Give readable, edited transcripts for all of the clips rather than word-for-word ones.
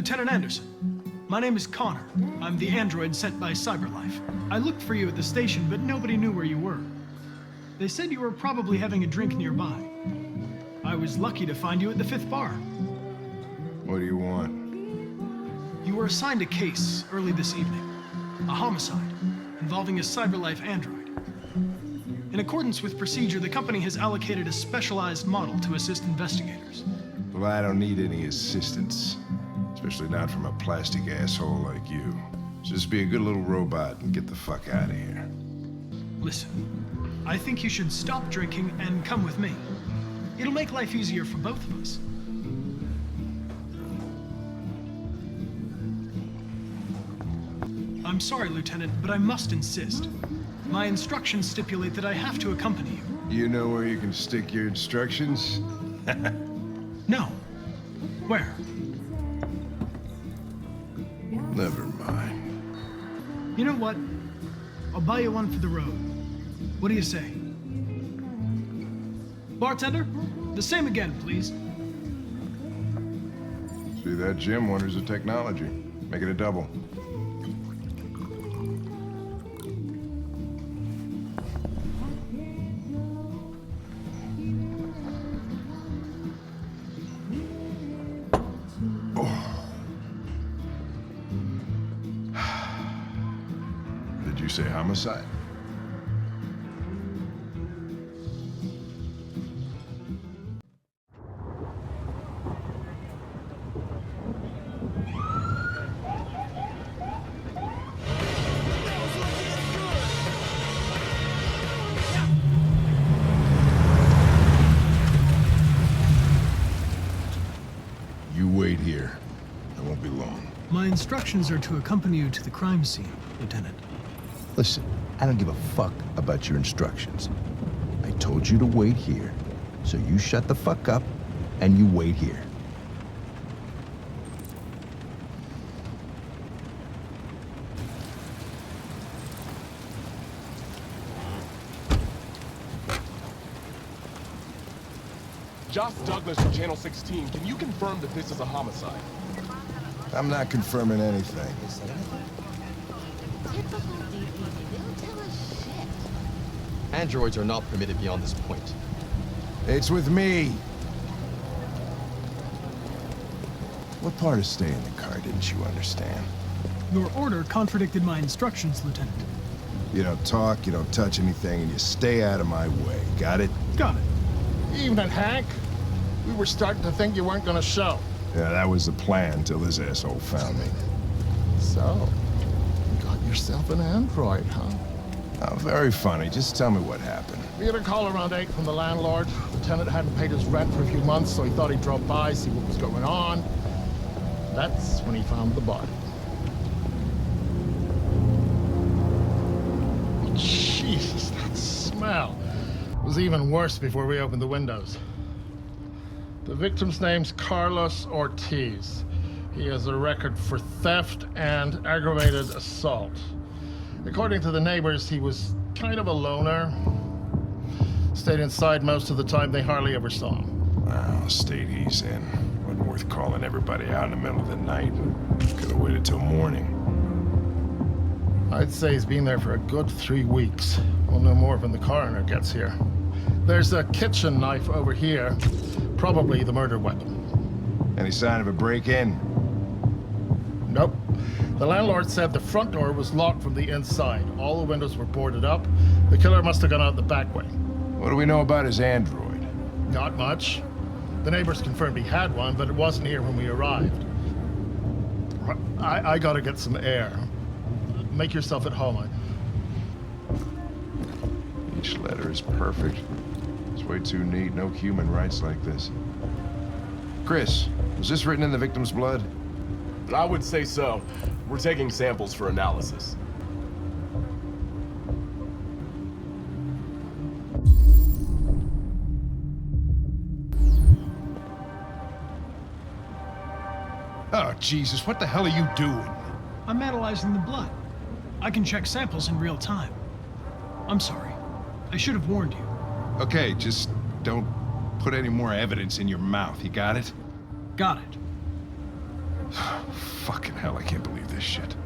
Lieutenant Anderson. My name is Connor. I'm the android sent by CyberLife. I looked for you at the station, but nobody knew where you were. They said you were probably having a drink nearby. I was lucky to find you at the 5th bar. What do you want? You were assigned a case early this evening. A homicide involving a CyberLife android. In accordance with procedure, the company has allocated a specialized model to assist investigators. Well, I don't need any assistance. Especially not from a plastic asshole like you. Just be a good little robot and get the fuck out of here. Listen, I think you should stop drinking and come with me. It'll make life easier for both of us. I'm sorry, Lieutenant, but I must insist. My instructions stipulate that I have to accompany you. You know where you can stick your instructions? No. Where? Never mind. You know what? I'll buy you one for the road. What do you say? Bartender, the same again, please. See that, Jim? Wonders of technology. Make it a double. Did you say homicide? You wait here. I won't be long. My instructions are to accompany you to the crime scene, Lieutenant. Listen, I don't give a fuck about your instructions. I told you to wait here, so you shut the fuck up and you wait here. Josh Douglas from Channel 16, can you confirm that this is a homicide? I'm not confirming anything. Typical DPD, they don't tell us shit. Androids are not permitted beyond this point. It's with me. What part of staying in the car didn't you understand? Your order contradicted my instructions, Lieutenant. You don't talk, you don't touch anything, and you stay out of my way. Got it? Got it. Evening, Hank. We were starting to think you weren't gonna show. Yeah, that was the plan till this asshole found me. So, you got yourself an android, huh? Oh, very funny. Just tell me what happened. We had a call around 8 from the landlord. The tenant hadn't paid his rent for a few months, so he thought he'd drop by, see what was going on. That's when he found the body. Jesus, that smell was even worse before we opened the windows. The victim's name's Carlos Ortiz. He has a record for theft and aggravated assault. According to the neighbors, he was kind of a loner. Stayed inside most of the time. They hardly ever saw him. Well, state he's in. Wasn't worth calling everybody out in the middle of the night. Could have waited till morning. I'd say he's been there for a good 3 weeks. We'll know more when the coroner gets here. There's a kitchen knife over here. Probably the murder weapon. Any sign of a break-in? Nope. The landlord said the front door was locked from the inside. All the windows were boarded up. The killer must have gone out the back way. What do we know about his android? Not much. The neighbors confirmed he had one, but it wasn't here when we arrived. I gotta get some air. Make yourself at home. Each letter is perfect. It's way too neat. No human writes like this. Chris, was this written in the victim's blood? I would say so. We're taking samples for analysis. Oh, Jesus, what the hell are you doing? I'm analyzing the blood. I can check samples in real time. I'm sorry. I should have warned you. Okay, just don't put any more evidence in your mouth. You got it? Got it. Fucking hell, I can't believe this shit.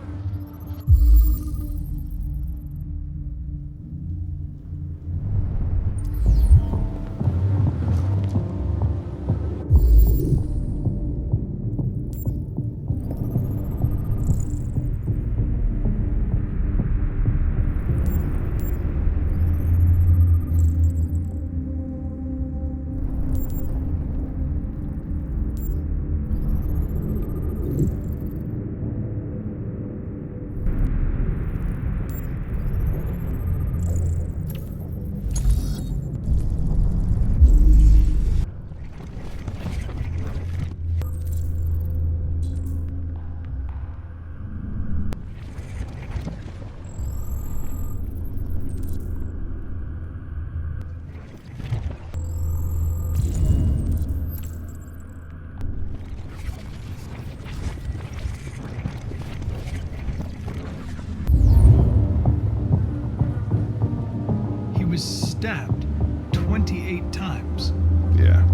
Stabbed 28 times. Yeah.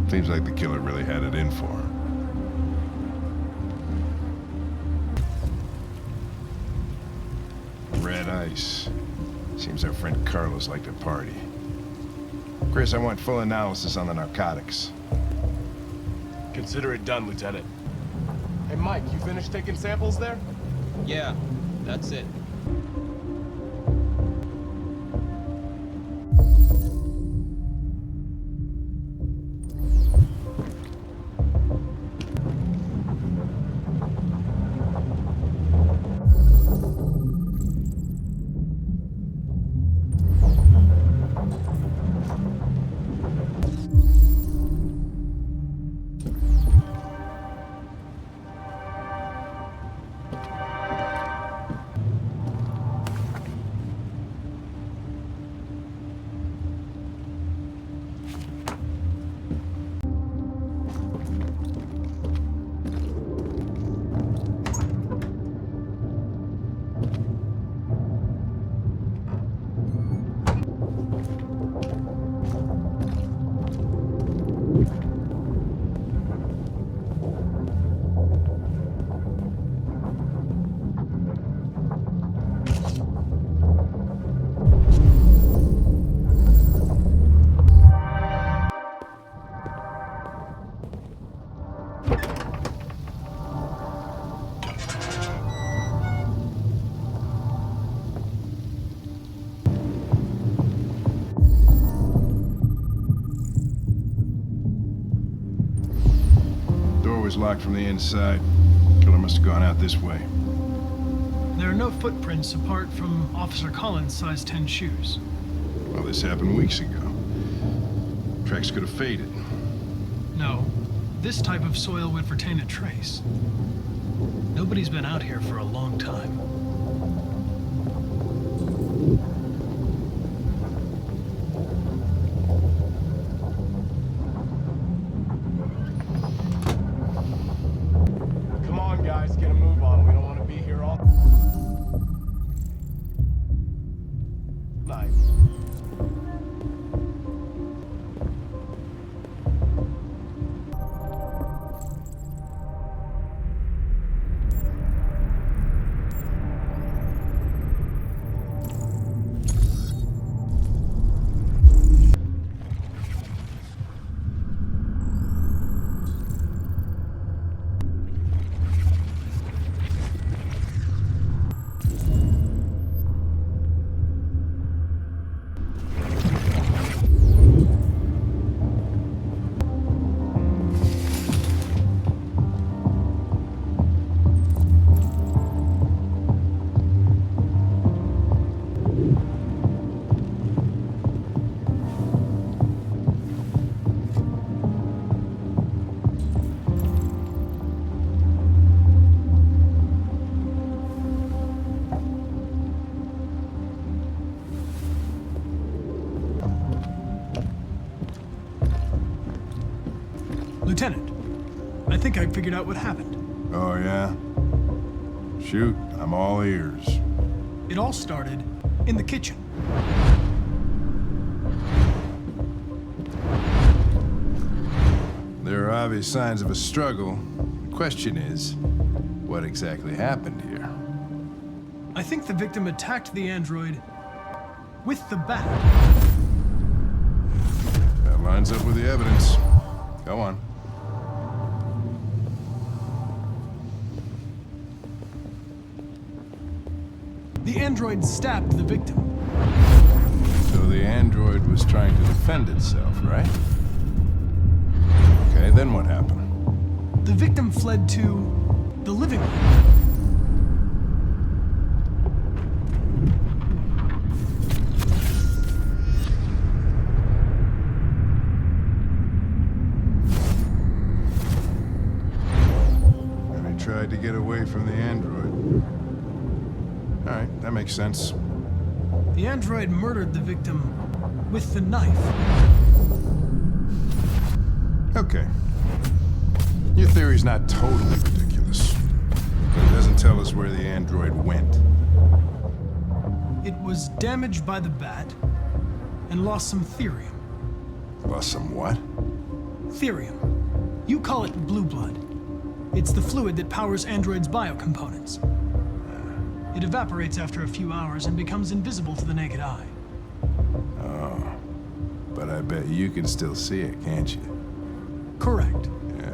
Seems like the killer really had it in for him. Red ice. Seems our friend Carlos liked to party. Chris, I want full analysis on the narcotics. Consider it done, Lieutenant. Hey, Mike, you finished taking samples there? Yeah, that's it. Was locked from the inside. Killer must have gone out this way. There are no footprints apart from Officer Collins' size 10 shoes. Well, this happened weeks ago. Tracks could have faded. No, this type of soil would retain a trace. Nobody's been out here for a long time. Guys, get a move on. We don't want to be here all night. Lieutenant, I think I figured out what happened. Oh, yeah? Shoot, I'm all ears. It all started in the kitchen. There are obvious signs of a struggle. The Question is, what exactly happened here? I think the victim attacked the android with the bat. That lines up with the evidence. Go on. The android stabbed the victim. So the android was trying to defend itself, right? Okay, then what happened? The victim fled to the living room. And he tried to get away from the android. All right, that makes sense. The android murdered the victim with the knife. Okay. Your theory's not totally ridiculous, but it doesn't tell us where the android went. It was damaged by the bat and lost some therium. Lost some what? Therium. You call it blue blood. It's the fluid that powers androids' biocomponents. It evaporates after a few hours and becomes invisible to the naked eye. Oh. But I bet you can still see it, can't you? Correct. Yeah.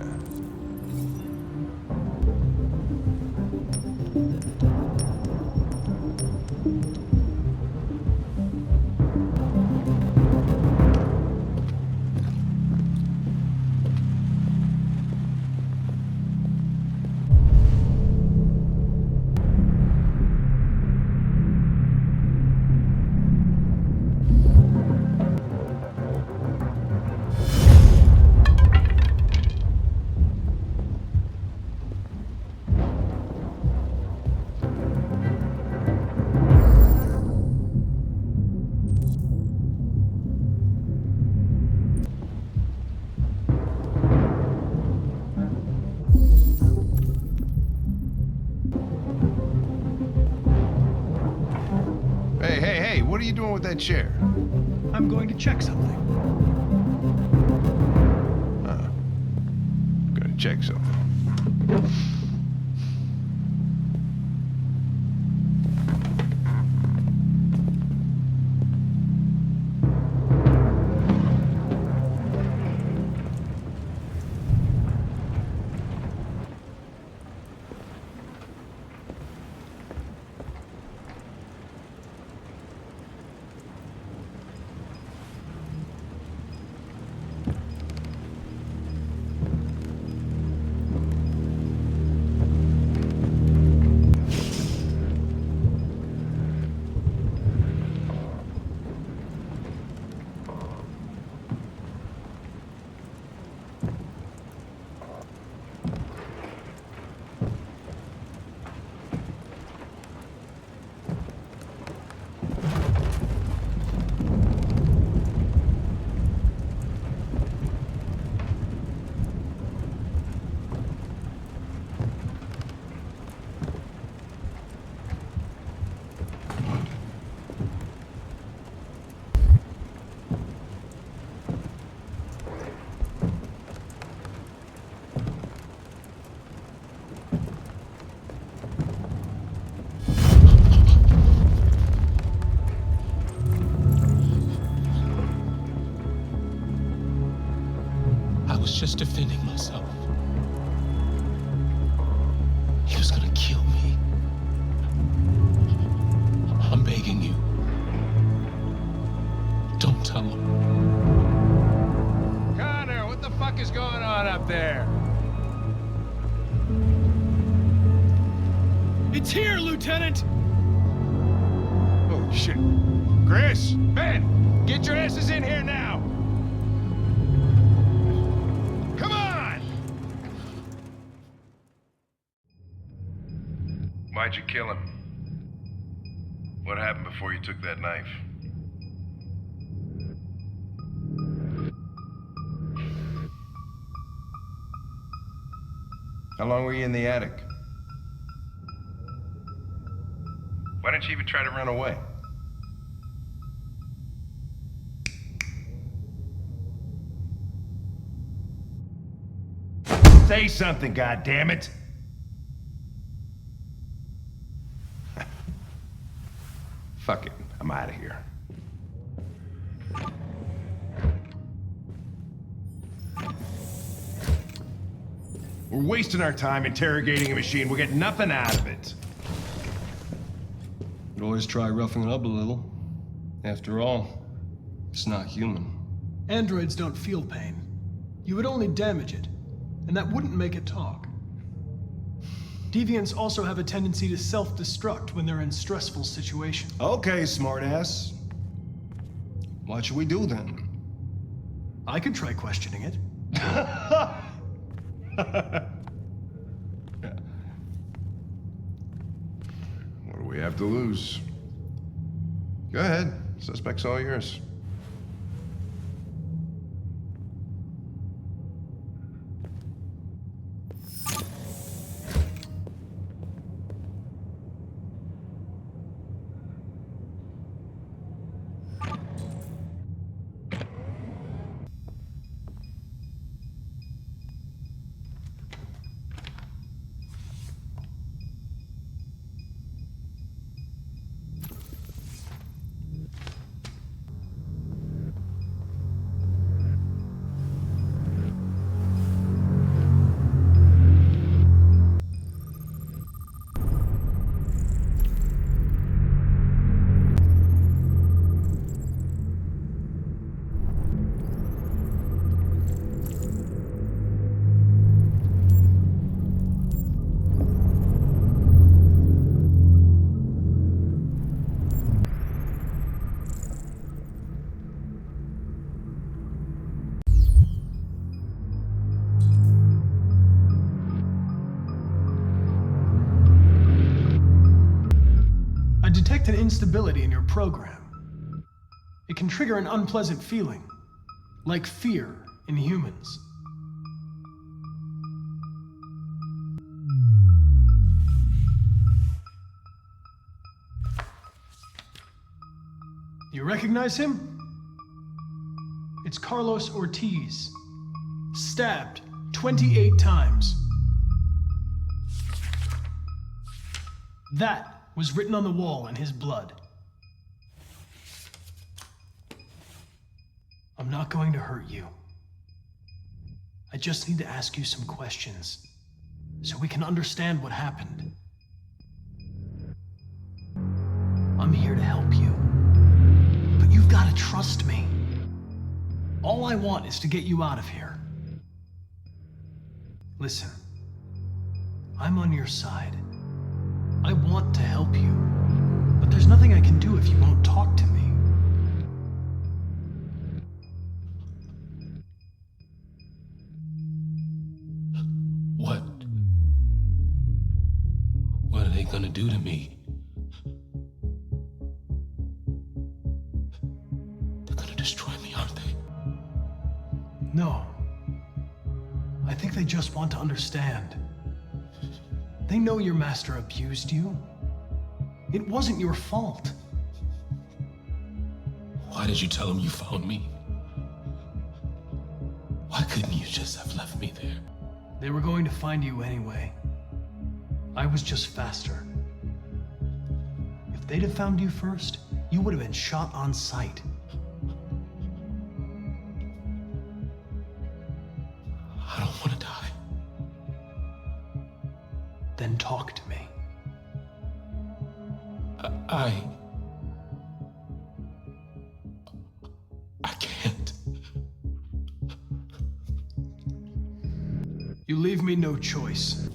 Hey, what are you doing with that chair? I'm going to check something. Gonna check something. I was just defending myself. He was gonna kill me. I'm begging you. Don't tell him. Connor, what the fuck is going on up there? It's here, Lieutenant! Holy shit. Chris, Ben, get your asses in here now. Come on! Why'd you kill him? What happened before you took that knife? How long were you in the attic? Why didn't you even try to run away? Say something, goddammit! Fuck it, I'm out of here. We're wasting our time interrogating a machine. We'll get nothing out of it. Could always try roughing it up a little. After all, it's not human. Androids don't feel pain. You would only damage it, and that wouldn't make it talk. Deviants also have a tendency to self-destruct when they're in stressful situations. Okay, smartass. What should we do then? I could try questioning it. What do we have to lose? Go ahead. Suspect's all yours. Detect an instability in your program. It can trigger an unpleasant feeling, like fear in humans. You recognize him? It's Carlos Ortiz, stabbed 28 times. That was written on the wall in his blood. I'm not going to hurt you. I just need to ask you some questions so we can understand what happened. I'm here to help you, but you've got to trust me. All I want is to get you out of here. Listen, I'm on your side. I want to help you, but there's nothing I can do if you won't talk to me. What? What are they gonna do to me? They're gonna destroy me, aren't they? No. I think they just want to understand. They know your master abused you. It wasn't your fault. Why did you tell them you found me? Why couldn't you just have left me there? They were going to find you anyway. I was just faster. If they'd have found you first, you would have been shot on sight. I don't want to die. Then talk to me. I can't. You leave me no choice.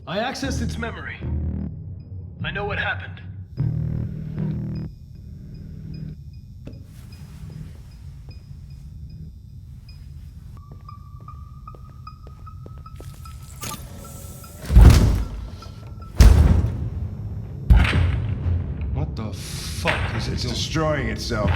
I accessed its memory. I know what happened. is. It's destroying itself.